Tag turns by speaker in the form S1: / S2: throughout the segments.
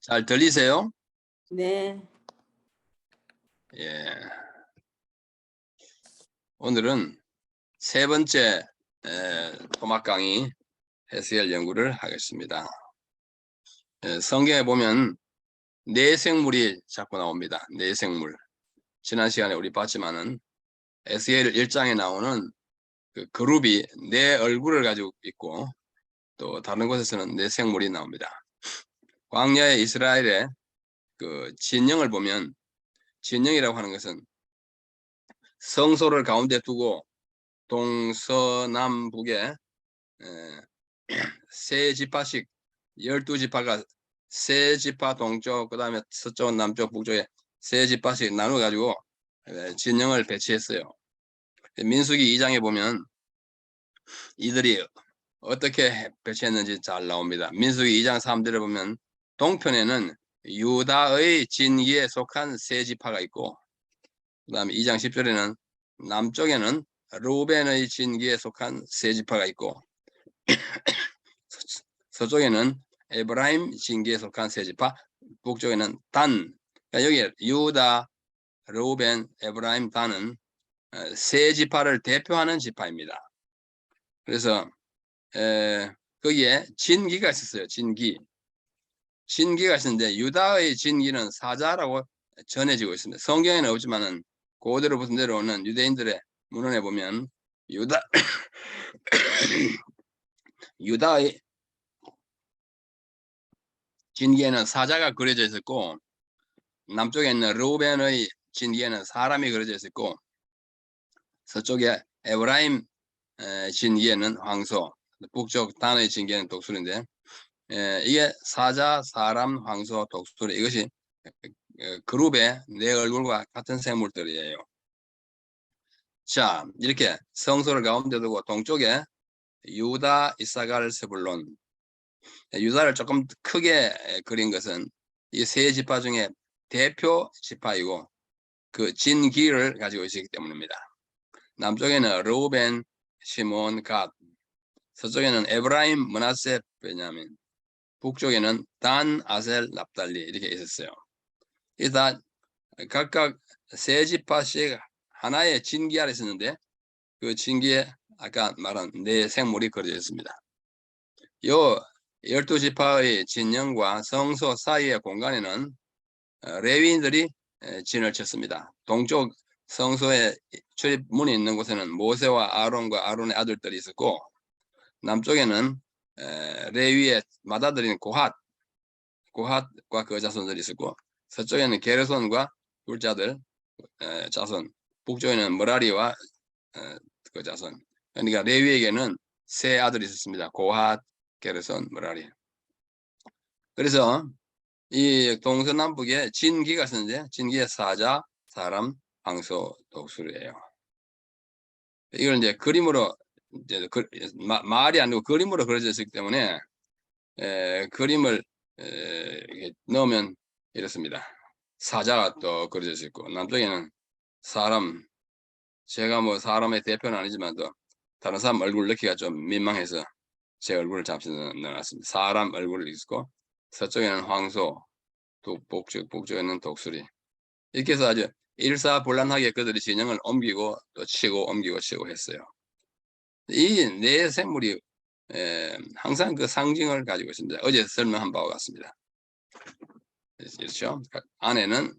S1: 잘 들리세요?
S2: 네.
S1: 예. 오늘은 세 번째 토막 강의 SL 연구를 하겠습니다. 성경에 보면 내생물이 자꾸 나옵니다. 내생물. 지난 시간에 우리 봤지만은 SL 1장에 나오는 그 그룹이 내 얼굴을 가지고 있고 또 다른 곳에서는 내생물이 나옵니다. 광야의 이스라엘의 그 진영을 보면 진영이라고 하는 것은 성소를 가운데 두고 동서남북에 세 지파씩 12지파가 세 지파 동쪽 그 다음에 서쪽 남쪽 북쪽에 세 지파씩 나눠 가지고 진영을 배치했어요. 민수기 2장에 보면 이들이 어떻게 배치했는지 잘 나옵니다. 민수기 2장 3절에 보면 동편에는 유다의 진기에 속한 세 지파가 있고 그 다음에 2장 10절에는 남쪽에는 루벤의 진기에 속한 세 지파가 있고 서쪽에는 에브라임 진기에 속한 세 지파, 북쪽에는 단. 그러니까 여기 유다, 루벤, 에브라임, 단은 세 지파를 대표하는 지파입니다. 그래서 거기에 진기가 있었어요. 진기가 있었는데 유다의 진기는 사자라고 전해지고 있습니다. 성경에는 없지만은 그대로부터 내려오는 유대인들의 문헌에 보면 유다의 진기에는 사자가 그려져 있었고 남쪽에 있는 르우벤의 진기에는 사람이 그려져 있었고 서쪽에 에브라임 진기에는 황소, 북쪽 단의 진기에는 독수리인데 이게 사자, 사람, 황소, 독수리 이것이 그룹의 내 얼굴과 같은 생물들이에요. 자, 이렇게 성소를 가운데 두고 동쪽에 유다, 이사갈, 스불론 유다를 조금 크게 그린 것은 이 세 지파 중에 대표 지파이고 그 진기를 가지고 있기 때문입니다. 남쪽에는 르우벤, 시몬, 갓, 서쪽에는 에브라임, 므낫세, 베냐민, 북쪽에는 단, 아셀, 납달리 이렇게 있었어요. 이 다 각각 세 지파씩 하나의 진기 아래 있었는데 그 진기에 아까 말한 네 생물이 그려져 있습니다. 요 12지파의 진영과 성소 사이의 공간에는 레위인들이 진을 쳤습니다. 동쪽 성소에 출입문이 있는 곳에는 모세와 아론과 아론의 아들들이 있었고 남쪽에는 레위의 맏아들인 고핫과 그 자손들이 있었고 서쪽에는 게르손과 둘째 아들 자손, 북쪽에는 머라리와 그 자손. 그러니까 레위에게는 세 아들이 있었습니다. 고핫, 게르손, 머라리. 그래서 이 동서남북에 진기가 있었는데 진기의 사자, 사람, 황소, 독수리예요. 이걸 이제 그림으로 이제 말이 아니고 그림으로 그려져 있기 때문에 그림을 넣으면 이렇습니다. 사자가 또 그려져 있고 남쪽에는 사람, 제가 뭐 사람의 대표는 아니지만 또 다른 사람 얼굴 넣기가 좀 민망해서 제 얼굴을 잠시 넣어놨습니다. 사람 얼굴을 있고 서쪽에는 황소, 북쪽에는 독수리. 이렇게 해서 아주 일사불란하게 그들이 진영을 옮기고 또 치고 옮기고 치고 했어요. 이 네 생물이 항상 그 상징을 가지고 있습니다. 어제 설명한 바와 같습니다. 그렇죠? 안에는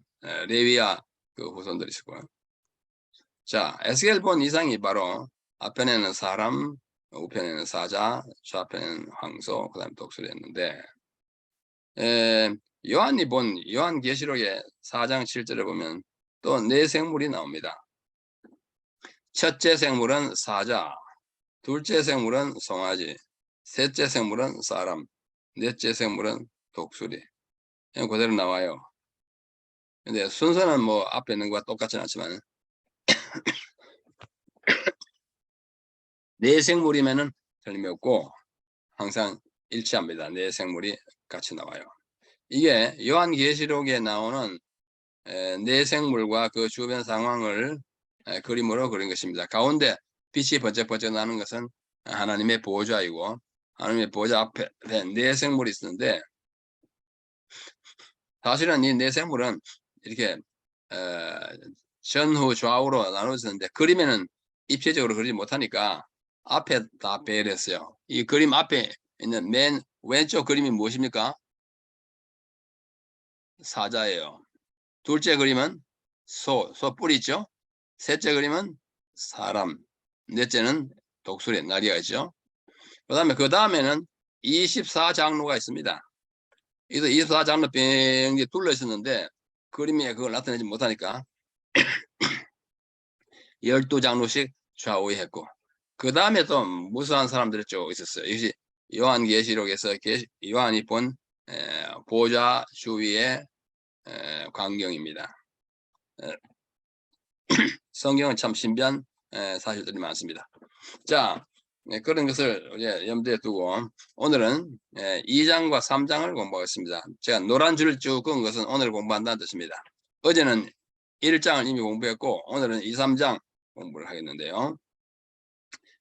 S1: 레위야 그 후손들이 있고. 자, 에스겔 본 이상이 바로 앞편에는 사람, 우편에는 사자, 좌편에는 황소, 그 다음에 독수리였는데 요한이 본 요한계시록의 4장 7절에 보면 또 네 생물이 나옵니다. 첫째 생물은 사자, 둘째 생물은 송아지, 셋째 생물은 사람, 넷째 생물은 독수리. 그대로 나와요. 근데 순서는 뭐 앞에 있는 것과 똑같지는 않지만 네 생물이면은 틀림이 없고 항상 일치합니다. 네 생물이 같이 나와요. 이게 요한계시록에 나오는 네 생물과 그 주변 상황을 그림으로 그린 것입니다. 가운데 빛이 번쩍번쩍 나는 것은 하나님의 보호자이고 하나님의 보호자 앞에 네 생물이 있었는데 사실은 이 내생물은 이렇게 전후 좌우로 나눠졌는데 그림에는 입체적으로 그리지 못하니까 앞에 다 배를 했어요. 이 그림 앞에 있는 맨 왼쪽 그림이 무엇입니까? 사자예요. 둘째 그림은 소 뿔이 있죠. 셋째 그림은 사람, 넷째는 독수리, 나리가 있죠. 그 다음에는 24장로가 있습니다. 그래서 24장로 뺑이 둘러 있었는데 그림에 그걸 나타내지 못하니까 12장로씩 좌우에 했고, 그 다음에 또 무수한 사람들이 쭉 있었어요. 이것이 요한계시록에서 요한이 본 보좌 주위의 광경입니다. 성경은 참 신비한 사실들이 많습니다. 자, 그런 것을 염두에 두고 오늘은 2장과 3장을 공부하겠습니다. 제가 노란 줄을 쭉 그은 것은 오늘 공부한다는 뜻입니다. 어제는 1장을 이미 공부했고 오늘은 2, 3장 공부를 하겠는데요.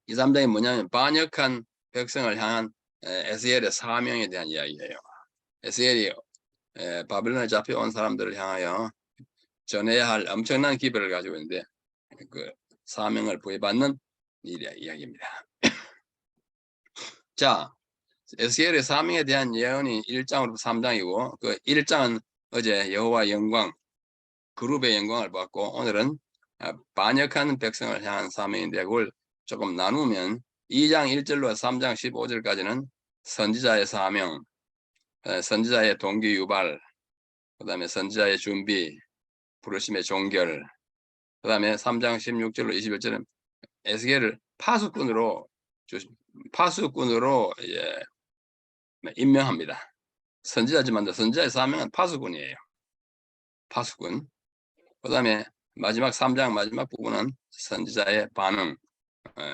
S1: 2, 3장이 뭐냐면 반역한 백성을 향한 에스겔의 사명에 대한 이야기예요. 에스겔이 바빌론에 잡혀온 사람들을 향하여 전해야 할 엄청난 기별을 가지고 있는데 그 사명을 부여받는 이야기입니다. 자, 에스겔의 사명에 대한 예언이 1장으로부터 3장이고 그 1장은 어제 여호와 영광, 그룹의 영광을 받고 오늘은 반역하는 백성을 향한 사명인데 그걸 조금 나누면 2장 1절로 3장 15절까지는 선지자의 사명, 선지자의 동기 유발, 그 다음에 선지자의 준비, 부르심의 종결, 그 다음에 3장 16절로 21절은 에스겔을 파수꾼으로 임명합니다. 선지자지만 선지자의 사명은 파수꾼이에요. 파수꾼. 그 다음에 마지막 3장 마지막 부분은 선지자의 반응.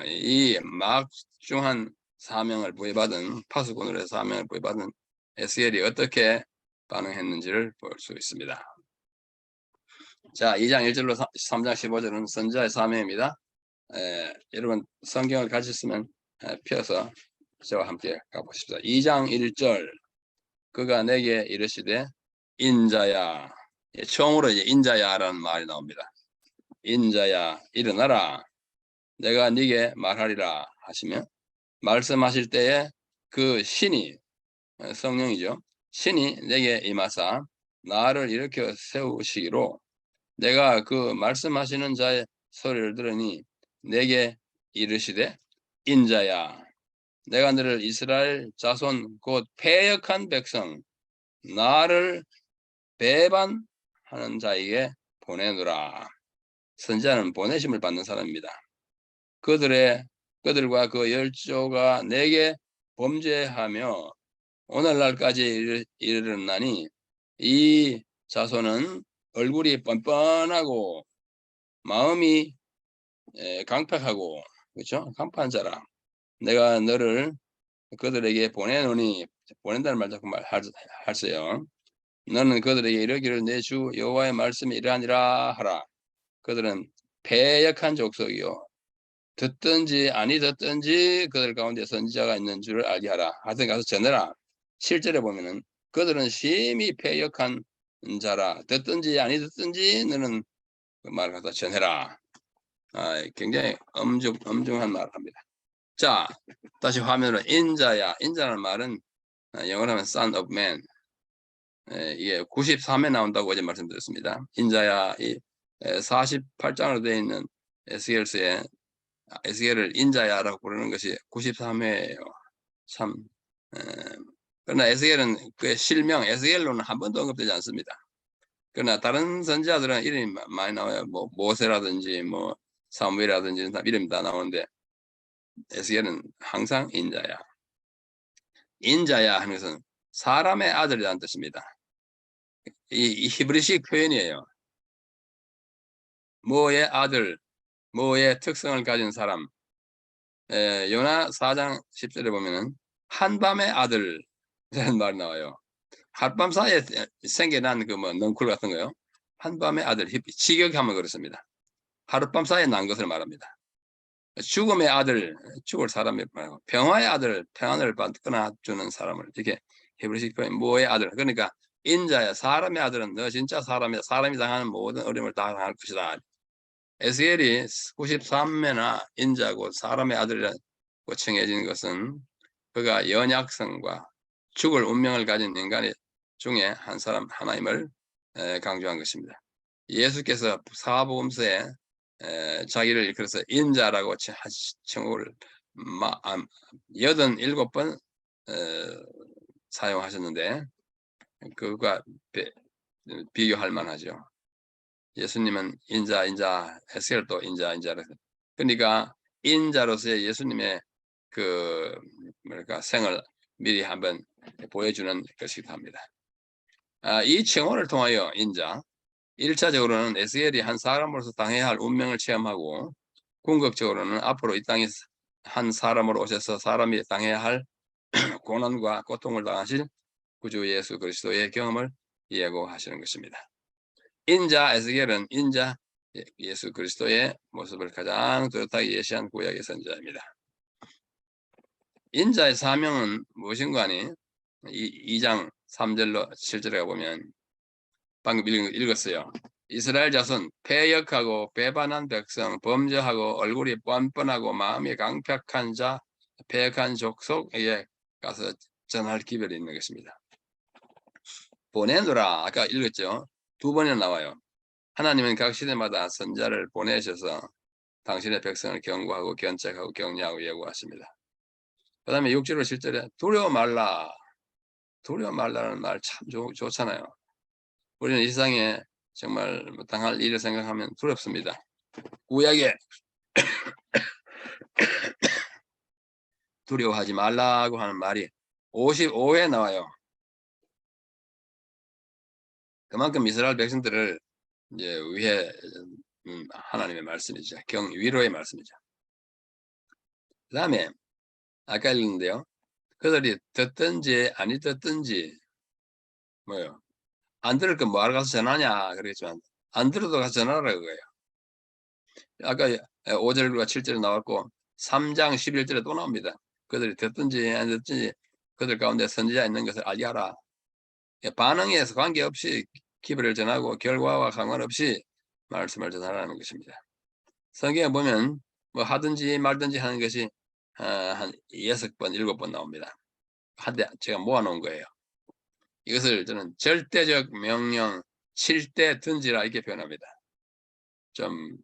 S1: 이 막중한 사명을 부여받은 파수꾼으로의 사명을 부여받은 에스겔이 어떻게 반응했는지를 볼 수 있습니다. 자, 2장 1절로 3장 15절은 선지자의 사명입니다. 여러분 성경을 가지셨으면 펴서 저와 함께 가보십시다. 2장 1절 그가 내게 이르시되 인자야, 처음으로 이제 인자야라는 말이 나옵니다. 인자야 일어나라 내가 네게 말하리라 하시며 말씀하실 때에 그 신이 성령이죠. 신이 내게 임하사 나를 일으켜 세우시기로 내가 그 말씀하시는 자의 소리를 들으니 내게 이르시되 인자야 내가 너를 이스라엘 자손 곧 패역한 백성 나를 배반하는 자에게 보내노라. 선지자는 보내심을 받는 사람입니다. 그들과 그 열조가 내게 범죄하며 오늘날까지 이르렀나니 이 자손은 얼굴이 뻔뻔하고 마음이 강팍하고 그렇죠? 강팍한 자라. 내가 너를 그들에게 보내노니 보낸다는 말 자꾸 하세요. 너는 그들에게 이르기를 내 주 여호와의 말씀이 이러하니라 하라. 그들은 패역한 족속이요 듣든지 아니 듣든지 그들 가운데 선지자가 있는 줄을 알게 하라. 하여튼 가서 전해라. 실제로 보면은 그들은 심히 패역한 자라. 듣든지 아니 듣든지 너는 그 말을 갖다 전해라. 굉장히 엄중한 말을 합니다. 자, 다시 화면으로 인자야. 인자라는 말은 영어로 하면 son of man. 이게 93에 나온다고 어제 말씀드렸습니다. 인자야, 이 48장으로 되어 있는 에스겔을 인자야라고 부르는 것이 93회예요. 참. 그러나 에스겔은 그의 실명 에스겔로는 한 번도 언급되지 않습니다. 그러나 다른 선지자들은 이름이 많이 나와요. 뭐 모세라든지 뭐 사무엘이라든지 이름이 다 나오는데 에스겔은 항상 인자야. 인자야 하는 것은 사람의 아들이라는 뜻입니다. 이 히브리식 표현이에요. 뭐의 아들, 뭐의 특성을 가진 사람. 요나 4장 10절에 보면은 한밤의 아들이라는 말이 나와요. 하룻밤 사이에 생겨난 그 뭐 넝쿨 같은 거요. 한밤의 아들, 직역하면 그렇습니다. 하룻밤 사이에 난 것을 말합니다. 죽음의 아들, 죽을 사람이 말고 평화의 아들, 평안을 받거나 주는 사람을 이렇게 히브리식 표현 뭐의 아들. 그러니까 인자야, 사람의 아들은 너 진짜 사람이다. 사람이 당하는 모든 어려움을 다 당할 것이다. 에스겔이 93회나 인자고 사람의 아들이라고稱해진 것은 그가 연약성과 죽을 운명을 가진 인간 중에 한 사람 하나임을 강조한 것입니다. 예수께서 사복음서에 자기를 일컬어서 인자라고稱呼를 87번 사용하셨는데 그것과 비교할 만하죠. 예수님은 인자, 에스겔도 인자. 그러니까 인자로서의 예수님의 그 생을 미리 한번 보여주는 것이기도 합니다. 이 칭호를 통하여 인자, 1차적으로는 에스겔이 한 사람으로서 당해야 할 운명을 체험하고 궁극적으로는 앞으로 이 땅에 한 사람으로 오셔서 사람이 당해야 할 고난과 고통을 당하실 구주 예수 그리스도의 경험을 예고하시는 것입니다. 인자 에스겔은 인자 예수 그리스도의 모습을 가장 뚜렷하게 예시한 구약의 선지자입니다. 인자의 사명은 무엇인가 하니 2장 3절로 7절에 보면 방금 읽었어요. 이스라엘 자손 패역하고 배반한 백성, 범죄하고 얼굴이 뻔뻔하고 마음이 강팍한 자, 패역한 족속에게 가서 전할 기별이 있는 것입니다. 보내노라 아까 읽었죠. 2번이나 나와요. 하나님은 각 시대마다 선자를 보내셔서 당신의 백성을 경고하고 견책하고 격려하고 예고하십니다. 그 다음에 6절로 7절에 두려워 말라. 두려워 말라는 말 참 좋잖아요. 우리는 이 세상에 정말 당할 일을 생각하면 두렵습니다. 구약에 두려워하지 말라고 하는 말이 55회 나와요. 그만큼 이스라엘 백성들을 이제 위해 하나님의 말씀이죠. 위로의 말씀이죠. 그 다음에 아까 읽는데요. 그들이 듣든지 아니 듣든지 뭐요? 안 들을 건 뭐하러 가서 전하냐 그러겠지만 안 들어도 가서 전하라 그거예요. 아까 5절과 7절에 나왔고 3장 11절에 또 나옵니다. 그들이 듣든지 안 듣든지 그들 가운데 선지자 있는 것을 알게 하라. 반응에 관계없이 기별을 전하고 결과와 상관없이 말씀을 전하라는 것입니다. 성경에 보면 뭐 하든지 말든지 하는 것이 한 6번, 7번 나옵니다. 한데 제가 모아놓은 거예요. 이것을 저는 절대적 명령, 칠 때 든지라 이렇게 표현합니다. 좀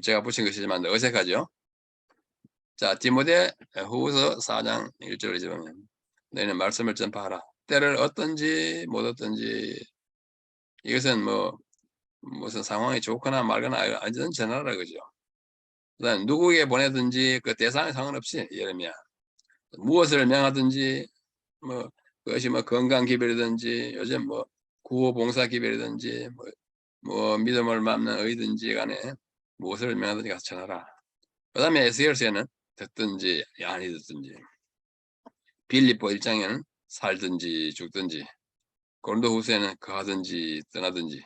S1: 제가 붙인 것이지만 어색하죠? 자, 디모데 후서 4장 1절을 보면 너희는 말씀을 전파하라. 때를 어떤지 못 어떤지 이것은 뭐 무슨 상황이 좋거나 말거나 아니든 전하라 그죠. 그다음 누구에게 보내든지 그 대상에 상관없이 예레미야 무엇을 명하든지 뭐 그것이 뭐 건강 기별이든지 요즘 뭐 구호 봉사 기별이든지 뭐 믿음을 밟는 의든지 간에 무엇을 명하든지 가서 전하라. 그 다음에 에스겔서에는 듣든지 아니 듣든지 빌립보 1장에는 살든지 죽든지 고린도후서에는 거하든지 떠나든지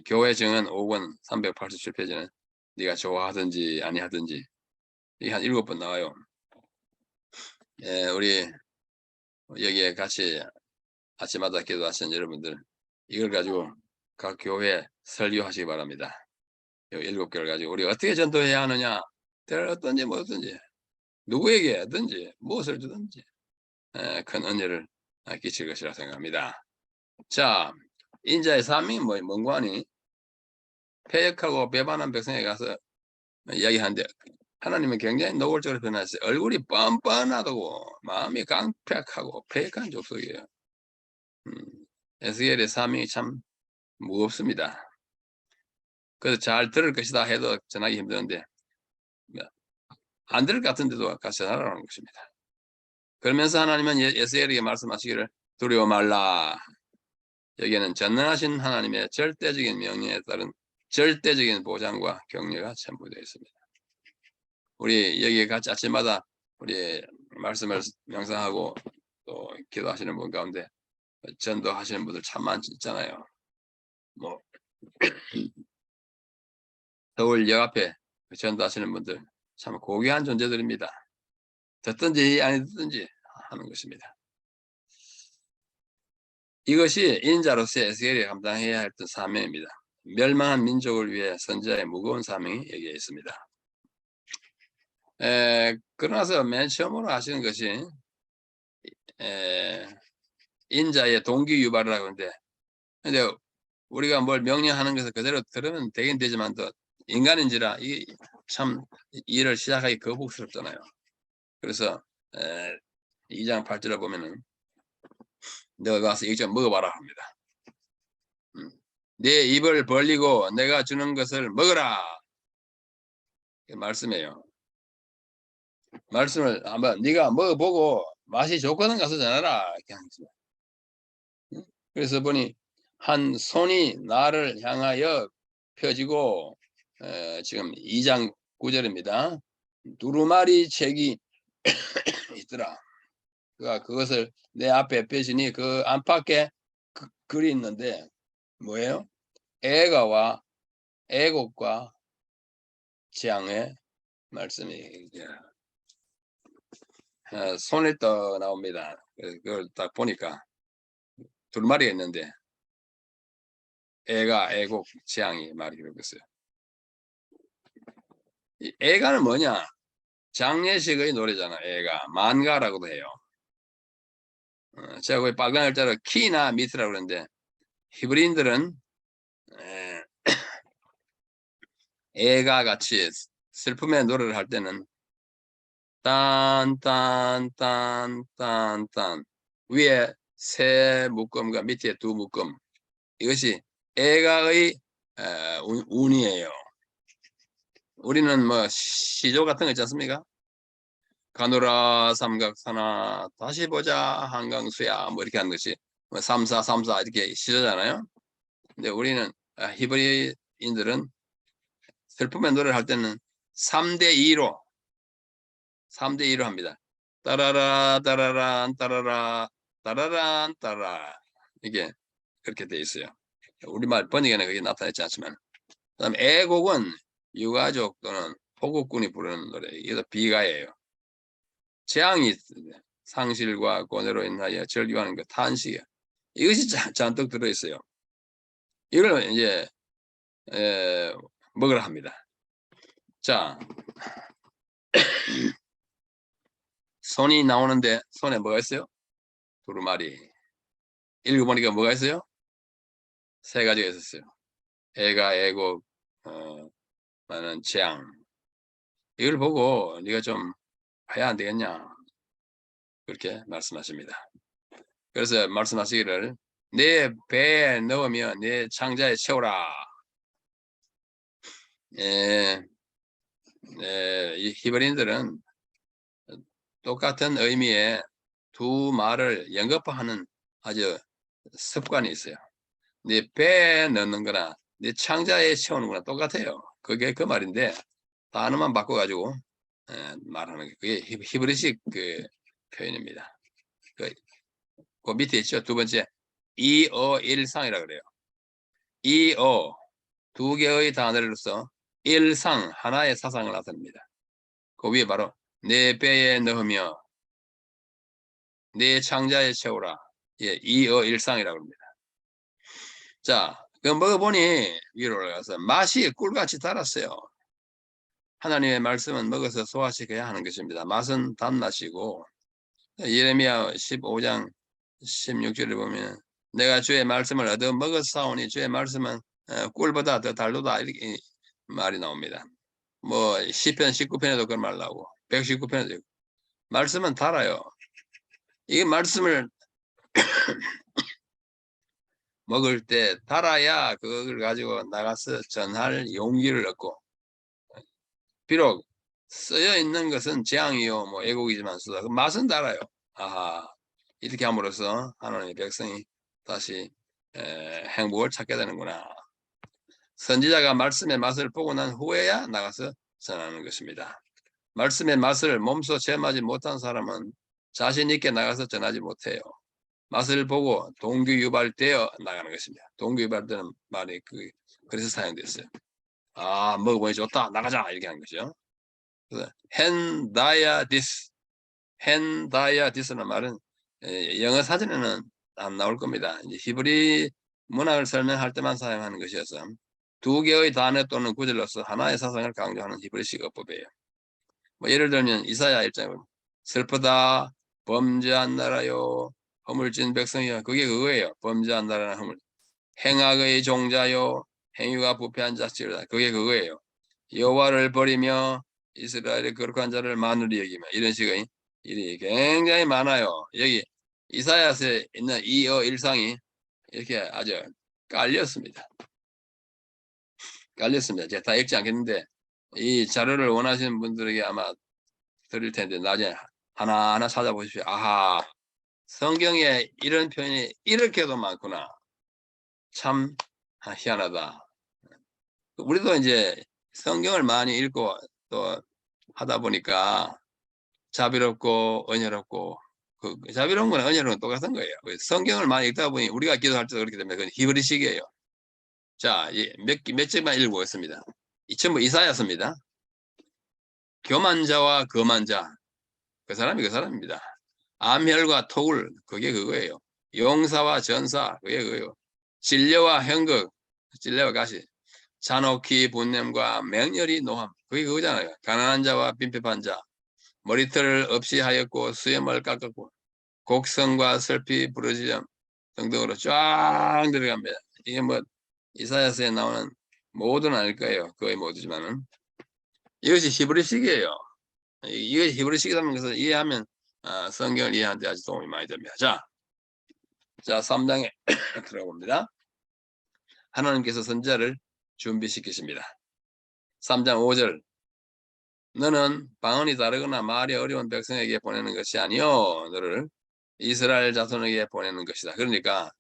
S1: 교회 정은 5권 387페이지는 네가 좋아하든지 아니하든지 이게 한 7번 나와요. 우리 여기에 같이 아침마다 기도하시는 여러분들 이걸 가지고 각 교회 설교하시기 바랍니다. 7개를 가지고 우리 어떻게 전도해야 하느냐 때를 어떤지 뭐 어떤지 누구에게 하든지 무엇을 주든지 큰 은혜를 끼칠 것이라 생각합니다. 자, 인자의 사명이 뭔가 하니 패역하고 배반한 백성에 가서 이야기하는데 하나님은 굉장히 노골적으로 표현하셨어요. 얼굴이 뻔뻔하고 마음이 강팍하고 패역한 족속이에요. 에스겔의 사명이 참 무겁습니다. 그래서 잘 들을 것이다 해도 전하기 힘드는데 안 들을 것 같은데도 같이 전하라는 것입니다. 그러면서 하나님은 에스겔에게 말씀하시기를 두려워 말라. 여기에는 전능하신 하나님의 절대적인 명령에 따른 절대적인 보장과 격려가 첨부되어 있습니다. 우리 여기 같이 아침마다 우리 말씀을 명상하고 또 기도하시는 분 가운데 전도하시는 분들 참 많잖아요. 뭐 서울역 앞에 전도하시는 분들 참 고귀한 존재들입니다. 듣든지 아니 듣든지 하는 것입니다. 이것이 인자로서 에스겔이 감당해야 했던 사명입니다. 멸망한 민족을 위해 선지자의 무거운 사명이 여기에 있습니다. 그러나서 맨 처음으로 하시는 것이 인자의 동기 유발이라고 하는데, 근데 우리가 뭘 명령하는 것을 그대로 들으면 되긴 되지만 또 인간인지라 이 참 일을 시작하기 거북스럽잖아요. 그래서 2장 8절에 보면은 너가 가서 이것 좀 먹어봐라 합니다. 네 입을 벌리고 내가 주는 것을 먹어라. 말씀이에요. 말씀을 한번 네가 먹어보고 맛이 좋거든 가서 전하라. 이렇게 하는 거죠. 그래서 보니 한 손이 나를 향하여 펴지고 지금 2장 9절입니다. 두루마리 책이 있더라. 그것을 내 앞에 펴시니 그 안팎에 글이 있는데 뭐예요? 애가와 애곡과 재앙의 말씀이 손에 떠 나옵니다. 그걸 딱 보니까 두루마리가 있는데 애가 애곡 재앙이 말이 그러고 있어요. 이 애가는 뭐냐? 장례식의 노래잖아. 애가 만가라고도 해요. 제가 거기 빨간 글자로 키나 미트라고 그러는데 히브리인들은 애가 같이 슬픔의 노래를 할 때는 딴딴딴딴딴 위에 세 묶음과 밑에 두 묶음, 이것이 애가의 운이에요. 우리는 뭐 시조 같은 거 있지 않습니까? 가노라 삼각사나 다시 보자 한강수야 뭐 이렇게 하는 것이 뭐 삼사 이렇게 시조잖아요. 근데 우리는 히브리인들은 슬픔의 노래를 할 때는 3대2로 합니다. 따라라 따라란 따라라 따라란 따라, 이게 그렇게 돼 있어요. 우리말 번역에는 그게 나타나지 않지만, 그다음 애곡은 유가족 또는 포국군이 부르는 노래. 이게 비가예요. 재앙이 상실과 고뇌로 인하여 절규하는 그 탄식이야. 이것이 잔뜩 들어 있어요. 이걸 이제 먹으라 합니다. 자, 손이 나오는데 손에 뭐가 있어요? 두루마리. 읽어보니까 뭐가 있어요? 세 가지가 있었어요. 애가 애곡, 많은 재앙. 이걸 보고 네가 좀 해야 안 되겠냐, 그렇게 말씀하십니다. 그래서 말씀하시기를 내 배에 넣으며 내 창자에 채우라. 이 히브리인들은 똑같은 의미의 두 말을 연거푸하는 아주 습관이 있어요. 네 배에 넣는 거나 네 창자에 채우는 거나 똑같아요. 그게 그 말인데 단어만 바꿔가지고 말하는 게 그게 히브리식 그 표현입니다. 그 밑에 있죠. 두 번째 이어일상이라 그래요. 이어 두 개의 단어로서 일상 하나의 사상을 나타냅니다. 그 위에 바로 내 배에 넣으며 내 창자에 채우라. 예, 이어일상이라고 합니다. 자, 그 먹어보니 위로 올라가서 맛이 꿀같이 달았어요. 하나님의 말씀은 먹어서 소화시켜야 하는 것입니다. 맛은 단맛이고, 예레미야 15장 16절에 보면 내가 주의 말씀을 얻어 먹었사오니 주의 말씀은 꿀보다 더 달도다, 이렇게 말이 나옵니다. 뭐 시편 19편에도 그런 말 나오고 119편에도 말씀은 달아요. 이 말씀을 먹을 때 달아야 그걸 가지고 나가서 전할 용기를 얻고, 비록 쓰여 있는 것은 재앙이요 뭐 애곡이지만 그 맛은 달아요. 아하, 이렇게 함으로써 하나님의 백성이 다시 행복을 찾게 되는구나. 선지자가 말씀의 맛을 보고 난 후에야 나가서 전하는 것입니다. 말씀의 맛을 몸소 체험하지 못한 사람은 자신 있게 나가서 전하지 못해요. 맛을 보고 동기유발되어 나가는 것입니다. 동기유발되는 말이 그래서 사용됐어요. 아, 먹어보니 좋다, 나가자, 이렇게 하는 거죠. 그래서 hendiadis, hendiadis는 말은 영어 사전에는 안 나올 겁니다. 이제 히브리 문학을 설명할 때만 사용하는 것이어서 두 개의 단어 또는 구절로서 하나의 사상을 강조하는 히브리식 어법이에요. 뭐 예를 들면 이사야 1장은 슬프다 범죄한 나라요 허물진 백성이여, 그게 그거예요. 범죄한 나라는 허물. 행악의 종자요 행위가 부패한 자치로다, 그게 그거예요. 여호와를 버리며 이스라엘의 거룩한 자를 만으리 여기며, 이런 식의 일이 굉장히 많아요. 여기 이사야서에 있는 이어일상이 이렇게 아주 깔렸습니다. 제가 다 읽지 않겠는데 이 자료를 원하시는 분들에게 아마 드릴 텐데 나중에 하나하나 찾아보십시오. 아하, 성경에 이런 표현이 이렇게도 많구나. 참 희한하다. 우리도 이제 성경을 많이 읽고 또 하다 보니까 자비롭고 언혜롭고, 그 자비로운 거나 언혜로운 건 똑같은 거예요. 성경을 많이 읽다 보니 우리가 기도할 때도 그렇기 때문에 그건 히브리식이에요. 자, 몇 절만 읽어보겠습니다. 전부 이사야서입니다. 교만자와 거만자, 그 사람이 그 사람입니다. 암혈과 토굴, 그게 그거예요. 용사와 전사, 그게 그거예요. 진려와 형극, 진려와 가시, 잔혹히 분냄과 맹렬히 노함, 그게 그거잖아요. 가난한 자와 빈핍한 자, 머리털을 없이 하였고 수염을 깎았고 곡성과 슬피 부르짖음 등등으로 쫙 들어갑니다. 이게 뭐 이사야서에 나오는 모두는 아닐 거예요. 거의 모두지만은 이것이 히브리식이에요. 이게 히브리식이라는 것을 이해하면 성경을 이해하는 데 아주 도움이 많이 됩니다. 자 3장에 들어봅니다. 하나님께서 선지자를 준비시키십니다. 3장 5절, 너는 방언이 다르거나 말이 어려운 백성에게 보내는 것이 아니요 너를 이스라엘 자손에게 보내는 것이다. 그러니까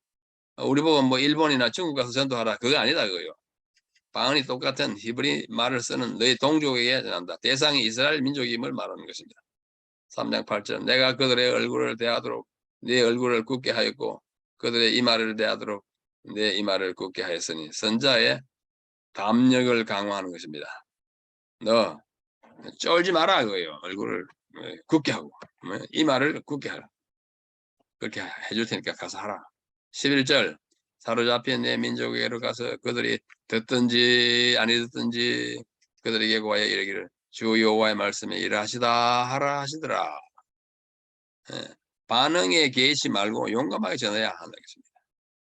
S1: 우리 보고 뭐 일본이나 중국 가서 전도하라, 그거 아니다 그거요. 방언이 똑같은 히브리 말을 쓰는 너희 동족에게 전한다. 대상이 이스라엘 민족임을 말하는 것입니다. 3장 8절, 내가 그들의 얼굴을 대하도록 네 얼굴을 굳게 하였고 그들의 이마를 대하도록 내 이마를 굳게 하였으니, 선자의 담력을 강화하는 것입니다. 너 쫄지 마라 그거예요. 얼굴을 굳게 하고 이마를 굳게 하라. 그렇게 해줄 테니까 가서 하라. 11절, 사로잡힌 내 민족에게로 가서 그들이 듣든지 아니 듣든지 그들에게 고하여 이르기를 주 여호와의 말씀에 일하시다 하라 하시더라. 반응에 개의치 말고 용감하게 전해야 한다겠습니다.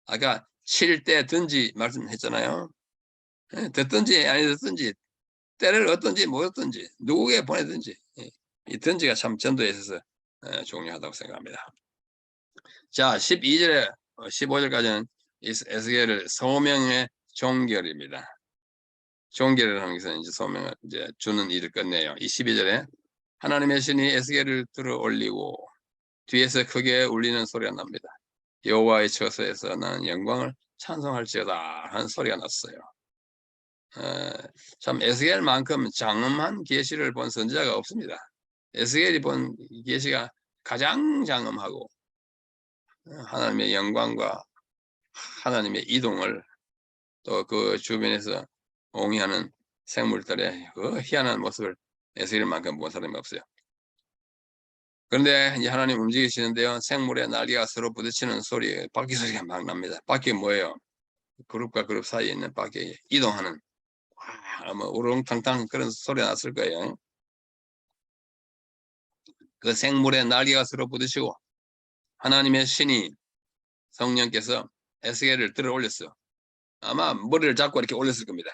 S1: 아까 칠 때 든지 말씀했잖아요. 듣든지 아니 듣든지 때를 얻든지 못 얻든지 누구에게 보내든지 이 든지가 참 전도에 있어서 중요하다고 생각합니다. 자 12절에 15절까지는 에스겔을 소명의 종결입니다. 종결을 하는 것은 이제 소명을 이제 주는 일을 끝내요. 이 12절에 하나님의 신이 에스겔을 들어 올리고 뒤에서 크게 울리는 소리가 납니다. 여호와의 처소에서 나는 영광을 찬송할지어다 하는 소리가 났어요. 참 에스겔만큼 장엄한 계시를 본 선지자가 없습니다. 에스겔이 본 계시가 가장 장엄하고 하나님의 영광과 하나님의 이동을 또 그 주변에서 옹이하는 생물들의 그 희한한 모습을 에스겔만큼 본 사람이 없어요. 그런데 이제 하나님 움직이시는데요. 생물의 날개가 서로 부딪히는 소리, 바퀴 소리가 막 납니다. 바퀴 뭐예요? 그룹과 그룹 사이에 있는 바퀴 이동하는 뭐 우렁탕탕 그런 소리가 났을 거예요. 그 생물의 날개가 서로 부딪히고 하나님의 신이 성령께서 에스겔을 들어 올렸어. 아마 머리를 잡고 이렇게 올렸을 겁니다.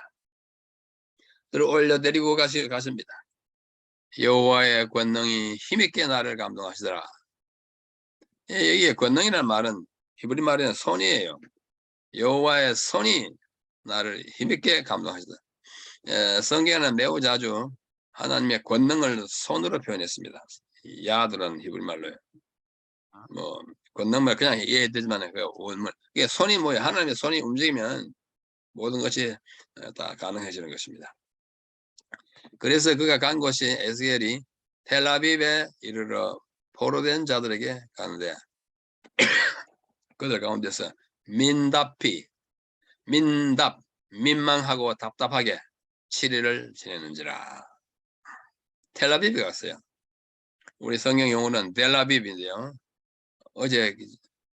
S1: 들어 올려 내리고 가십니다. 여호와의 권능이 힘있게 나를 감동하시더라. 여기에 권능이라는 말은 히브리 말에는 손이에요. 여호와의 손이 나를 힘있게 감동하시더라. 성경에는 매우 자주 하나님의 권능을 손으로 표현했습니다. 야드라는 히브리 말로요. 뭐 권능말 그냥 이해되지만 그 원문 이게 손이 뭐예요? 하나님의 손이 움직이면 모든 것이 다 가능해지는 것입니다. 그래서 그가 간 곳이 에스겔이 텔아비브에 이르러 포로된 자들에게 가는데 그들 가운데서 민망하고 답답하게 7일을 지내는지라. 텔아비브에 갔어요. 우리 성경 용어는 델아비브인데요. 어제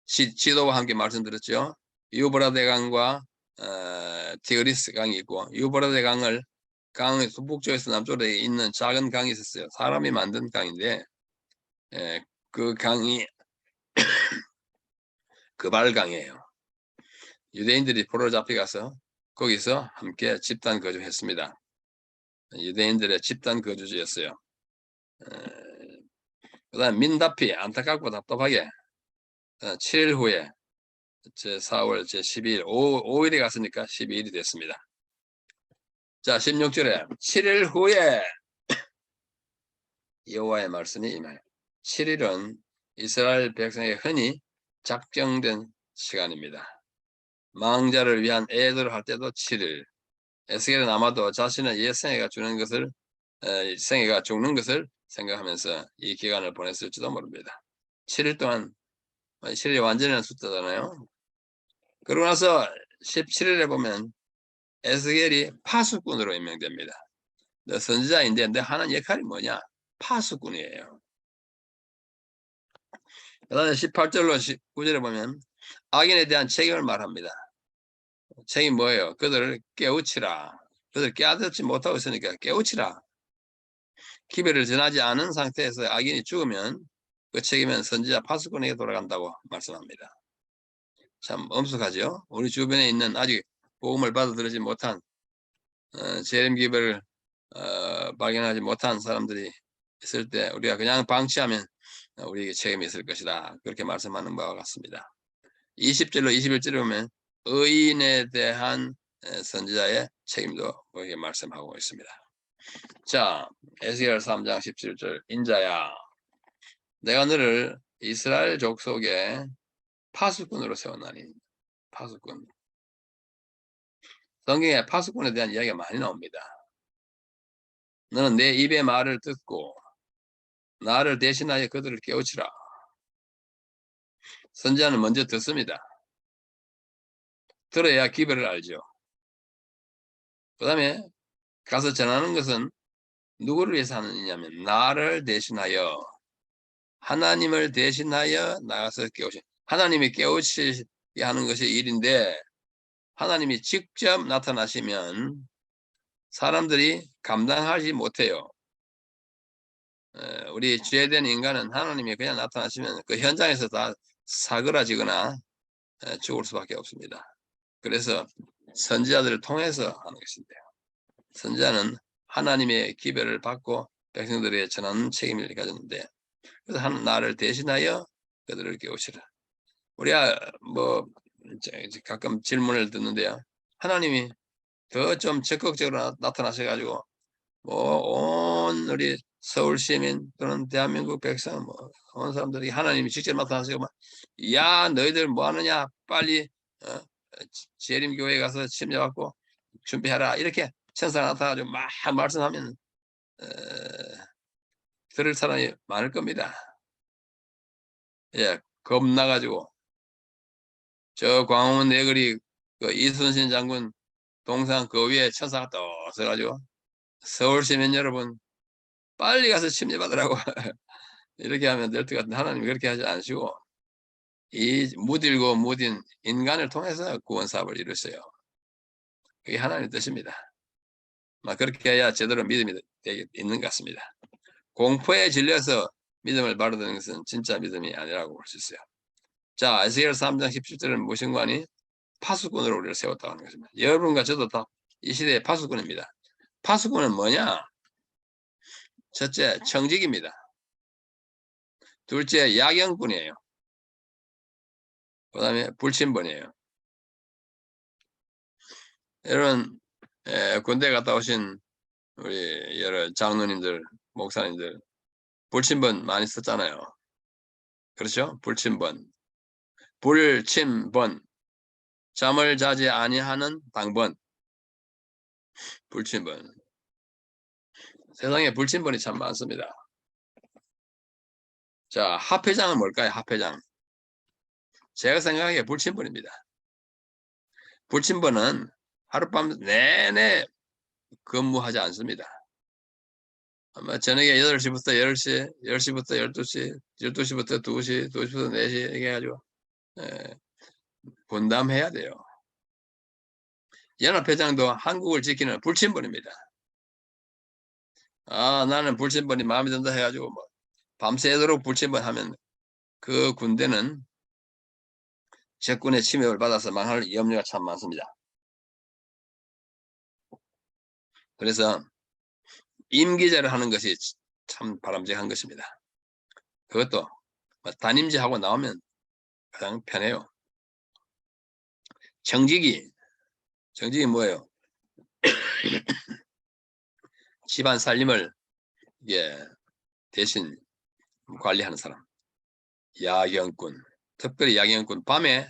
S1: 지도와 함께 말씀드렸죠. 유브라데 강과 티그리스 강이 있고, 유브라데 강의 북쪽에서 남쪽으로 있는 작은 강이 있었어요. 사람이 만든 강인데 그 강이 그발강이에요. 유대인들이 포로로 잡혀가서 거기서 함께 집단 거주했습니다. 유대인들의 집단 거주지였어요. 그 다음 민다피 안타깝고 답답하게 7일 후에 제4월 제12일 5일에 갔으니까 12일이 됐습니다. 자 16절에 7일 후에 여호와의 말씀이 임하여. 7일은 이스라엘 백성에게 흔히 작정된 시간입니다. 망자를 위한 애도를 할 때도 7일. 에스겔은 아마도 자신의 옛 생애가 죽는 것을 생각하면서 이 기간을 보냈을지도 모릅니다. 7일 동안 7일이 완전한 숫자잖아요. 그러고 나서 17일에 보면 에스겔이 파수꾼으로 임명됩니다. 너 선지자인데 너 하는 역할이 뭐냐? 파수꾼이에요. 그 다음에 18절로 19절에 보면 악인에 대한 책임을 말합니다. 책임 뭐예요? 그들을 깨우치라. 그들을 깨닫지 못하고 있으니까 깨우치라. 기별을 전하지 않은 상태에서 악인이 죽으면 그 책임은 선지자 파수꾼에게 돌아간다고 말씀합니다. 참 엄숙하죠? 우리 주변에 있는 아직 복음을 받아들이지 못한 재림 기별을 발견하지 못한 사람들이 있을 때 우리가 그냥 방치하면 우리에게 책임이 있을 것이다. 그렇게 말씀하는 바와 같습니다. 20절로 21절에 보면 의인에 대한 선지자의 책임도 거기에 말씀하고 있습니다. 자, 에스겔 3장 17절 인자야 내가 너를 이스라엘 족속의 파수꾼으로 세웠나니. 파수꾼. 성경에 파수꾼에 대한 이야기가 많이 나옵니다. 너는 내 입의 말을 듣고 나를 대신하여 그들을 깨우치라. 선지자는 먼저 듣습니다. 들어야 기별을 알죠. 그 다음에 가서 전하는 것은 누구를 위해서 하는 일이냐면 나를 대신하여 하나님을 대신하여 나가서 깨우치. 하나님이 깨우치게 하는 것이 일인데 하나님이 직접 나타나시면 사람들이 감당하지 못해요. 우리 죄된 인간은 하나님이 그냥 나타나시면 그 현장에서 다 사그라지거나 죽을 수밖에 없습니다. 그래서 선지자들을 통해서 하는 것인데요. 선지자는 하나님의 기별을 받고 백성들에게 전하는 책임을 가졌는데 그래서 나를 대신하여 그들을 깨우치라. 우리가 뭐 가끔 질문을 듣는데요. 하나님이 더 좀 적극적으로 나타나셔가지고 뭐 온 우리 서울 시민 또는 대한민국 백성 뭐 온 사람들이 하나님이 직접 나타나시고 막 야 너희들 뭐 하느냐 빨리 재림교회에 가서 침례받고 준비하라 이렇게 천사가 나타나가지고 막 말씀하면 들을 사람이 많을 겁니다. 예, 겁나가지고 저 광화문 내거리 그 이순신 장군 동상 그 위에 천사가 떠 서가지고 서울 시민 여러분 빨리 가서 침례받으라고 이렇게 하면 될 것 같은데 하나님이 그렇게 하지 않으시고 이 무딜고 무딘 인간을 통해서 구원 사업을 이루세요. 그게 하나님의 뜻입니다. 그렇게 해야 제대로 믿음이 있는 것 같습니다. 공포에 질려서 믿음을 바라는 것은 진짜 믿음이 아니라고 볼 수 있어요. 자, 에스겔 3장 17절은 무엇인가 하니 파수꾼으로 우리를 세웠다고 하는 것입니다. 여러분과 저도 다 이 시대의 파수꾼입니다. 파수꾼은 뭐냐? 첫째, 청직입니다. 둘째, 야경꾼이에요. 그 다음에 불침번이에요. 여러분 군대 갔다 오신 우리 여러 장로님들, 목사님들 불침번 많이 썼잖아요. 그렇죠? 불침번. 불침번. 잠을 자지 아니하는 방번. 불침번. 세상에 불침번이 참 많습니다. 자, 합회장은 뭘까요? 합회장. 제가 생각하기에 불침번입니다. 불침번은 하룻밤 내내 근무하지 않습니다. 아마 저녁에 8시부터 10시, 10시부터 12시, 12시부터 2시, 2시부터 4시 이렇게 해가지고 분담해야 돼요. 연합회장도 한국을 지키는 불침번입니다. 나는 불침번이 마음에 든다 해가지고 뭐 밤새도록 불침번 하면 그 군대는 적군의 침입을 받아서 망할 염려가 참 많습니다. 그래서 임기제를 하는 것이 참 바람직한 것입니다. 그것도 단임제하고 나오면 가장 편해요. 정직이 뭐예요? 집안 살림을 대신 관리하는 사람. 야경꾼, 특별히 야경꾼, 밤에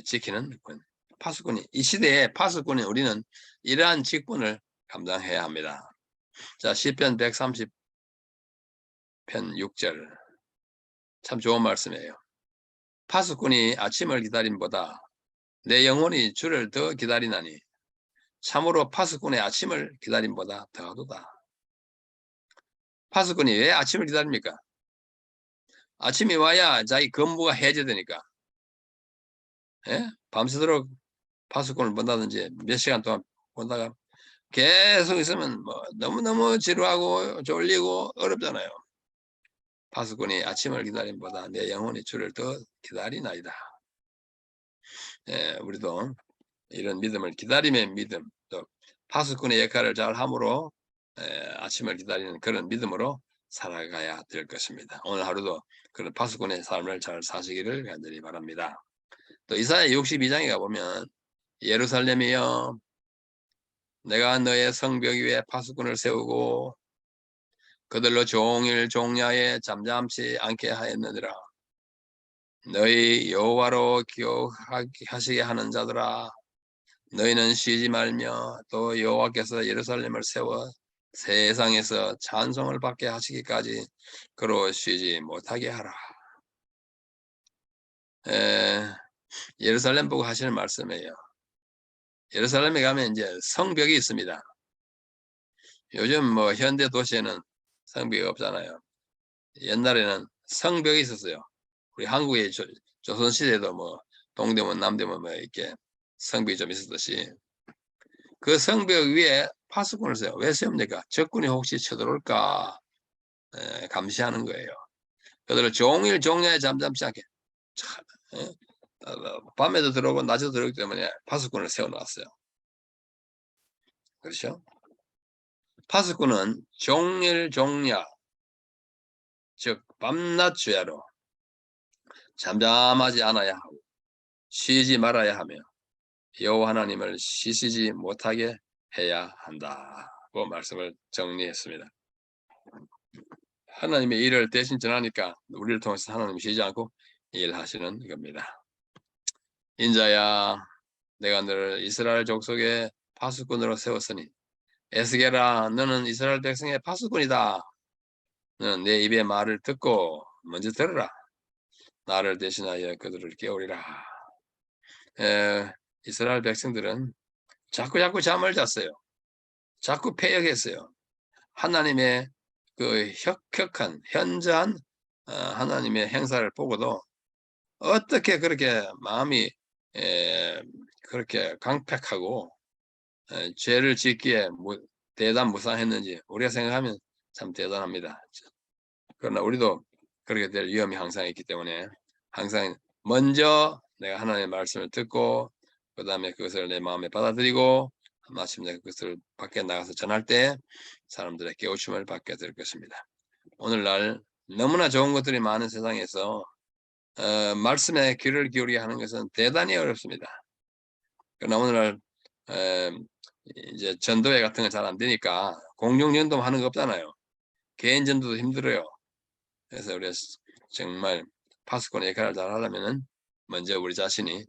S1: 지키는 군. 파수꾼이, 이 시대에 파수꾼이 우리는 이러한 직분을 감당해야 합니다. 자, 시편 130편 6절. 참 좋은 말씀이에요. 파수꾼이 아침을 기다림보다 내 영혼이 주를 더 기다리나니 참으로 파수꾼의 아침을 기다림보다 더하도다. 파수꾼이 왜 아침을 기다립니까? 아침이 와야 자기 근무가 해제되니까. 예? 밤새도록 파수꾼을 본다든지 몇 시간 동안 본다가 계속 있으면 뭐 너무너무 지루하고 졸리고 어렵잖아요. 파수꾼이 아침을 기다림보다 내 영혼이 주를 더 기다리나이다. 우리도 이런 믿음을, 기다림의 믿음, 또 파수꾼의 역할을 잘 함으로 아침을 기다리는 그런 믿음으로 살아가야 될 것입니다. 오늘 하루도 그런 파수꾼의 삶을 잘 사시기를 간절히 바랍니다. 또 이사야 62장에 가보면 예루살렘이여 내가 너의 성벽 위에 파수꾼을 세우고 그들로 종일 종야에 잠잠치 않게 하였느니라. 너희 여호와로 기억하시게 하는 자들아 너희는 쉬지 말며 또 여호와께서 예루살렘을 세워 세상에서 찬송을 받게 하시기까지 그로 쉬지 못하게 하라. 예루살렘 보고 하시는 말씀이에요. 예루살렘에 가면 이제 성벽이 있습니다. 요즘 뭐 현대 도시에는 성벽이 없잖아요. 옛날에는 성벽이 있었어요. 우리 한국의 조선시대도 뭐 동대문 남대문 뭐 이렇게 성벽이 좀 있었듯이 그 성벽 위에 파수꾼을 세요. 왜 세웁니까? 적군이 혹시 쳐들어올까 감시하는 거예요. 그들을 종일 종야에 잠잠치 않게 밤에도 들어오고 낮에도 들어오기 때문에 파수꾼을 세워놨어요. 그렇죠? 파수꾼은 종일 종야 즉 밤낮 주야로 잠잠하지 않아야 하고 쉬지 말아야 하며 여호와 하나님을 쉬시지 못하게 해야 한다고 말씀을 정리했습니다. 하나님의 일을 대신 전하니까 우리를 통해서 하나님이 쉬지 않고 일하시는 겁니다. 인자야 내가 너를 이스라엘 족속의 파수꾼으로 세웠으니 에스겔아 너는 이스라엘 백성의 파수꾼이다. 너는 내 입의 말을 듣고 먼저 들으라. 나를 대신하여 그들을 깨우리라. 이스라엘 백성들은 자꾸 잠을 잤어요. 자꾸 패역했어요. 하나님의 그 혁혁한 현저한 하나님의 행사를 보고도 어떻게 그렇게 마음이 그렇게 강팍하고 죄를 짓기에 대담무쌍했는지 우리가 생각하면 참 대단합니다. 그러나 우리도 그렇게 될 위험이 항상 있기 때문에 항상 먼저 내가 하나님의 말씀을 듣고 그 다음에 그것을 내 마음에 받아들이고 마침내 그것을 밖에 나가서 전할 때 사람들의 깨우침을 받게 될 것입니다. 오늘날 너무나 좋은 것들이 많은 세상에서 말씀에 귀를 기울이게 하는 것은 대단히 어렵습니다. 그러나 오늘날 이제 전도회 같은 거 잘 안 되니까 공중 전도하는 거 없잖아요. 개인 전도도 힘들어요. 그래서 우리가 정말 파수꾼의 역할을 잘 하려면은 먼저 우리 자신이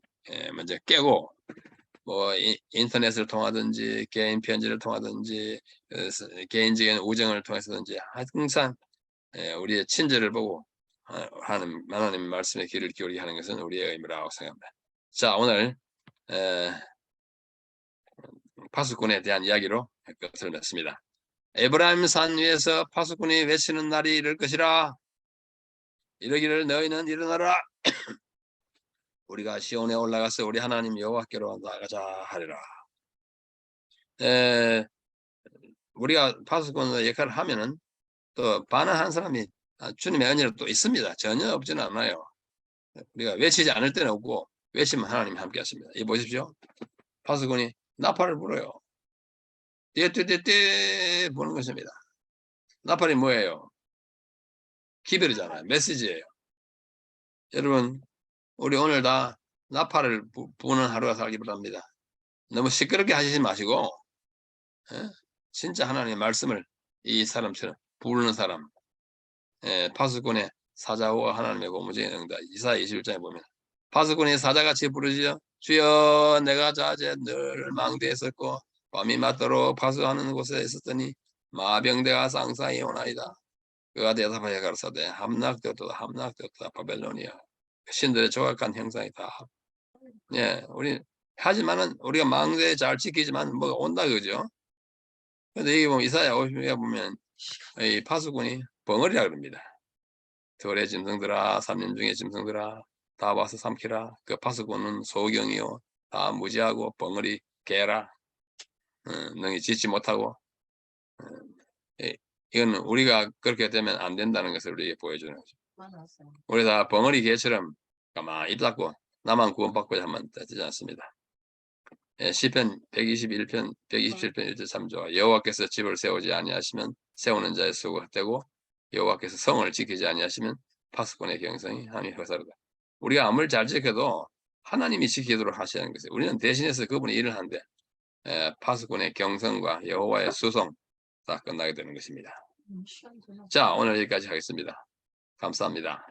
S1: 먼저 깨고 뭐 인터넷을 통하든지 개인 편지를 통하든지 개인적인 우정을 통해서든지 항상 우리의 친절을 보고 하나님의 말씀에 귀를 기울이게 하는 것은 우리의 의무라고 생각합니다. 자 오늘 파수꾼에 대한 이야기로 끝을 맺습니다. 에브라임 산 위에서 파수꾼이 외치는 날이 이를 것이라. 이러기를 너희는 일어나라. 우리가 시온에 올라가서 우리 하나님 여호와께로 나가자 하리라. 우리가 파수꾼의 역할을 하면은 또 반응한 사람이 주님의 은혜로 또 있습니다. 전혀 없지는 않아요. 우리가 외치지 않을 때는 없고 외치면 하나님이 함께 하십니다. 이 보십시오. 파수꾼이 나팔을 불어요. 떼떼떼떼 부는 것입니다. 나팔이 뭐예요? 기별이잖아요. 메시지예요. 여러분, 우리 오늘 다 나팔을 부는 하루가 살기 바랍니다. 너무 시끄럽게 하시지 마시고 진짜 하나님의 말씀을 이 사람처럼 부르는 사람, 파수꾼의 사자와 하나님의 고무적인 응답. 이사야 21장에 보면 파수꾼이 사자같이 부르지요. 주여, 내가 자제 늘 망대에 섰고 밤이 맞도록 파수하는 곳에 있었더니 마병대가 쌍쌍이 오나이다. 그가 대답하여 가로사대 함락되었다 바벨론이야. 신들의 조각한 형상이다. 예, 우리 하지만은 우리가 망대에 잘 지키지만 뭐가 온다 그죠? 근데 여기 보면 이사야 50장에 보면 이 파수꾼이 벙어리라 그럽니다. 들의 짐승들아, 3년 중에 짐승들아, 다 와서 삼키라. 그 파수꾼은 소경이요, 다 무지하고 벙어리 개라. 능히 짓지 못하고. 이건 우리가 그렇게 되면 안 된다는 것을 우리에게 보여주는 거죠. 우리 다 벙어리 개처럼 가만히 입 닫고 나만 구원받고자 하면 되지 않습니다. 시편 121편 127편 1절 3절 여호와께서 집을 세우지 아니하시면 세우는 자의 수고가 되고 여호와께서 성을 지키지 아니하시면 파수꾼의 경성이 함이 허사르다. 우리가 아무리 잘 지켜도 하나님이 지키도록 하시는 것이에요. 우리는 대신해서 그분이 일을 하는데 파수꾼의 경성과 여호와의 수송 다 끝나게 되는 것입니다. 자, 오늘 여기까지 하겠습니다. 감사합니다.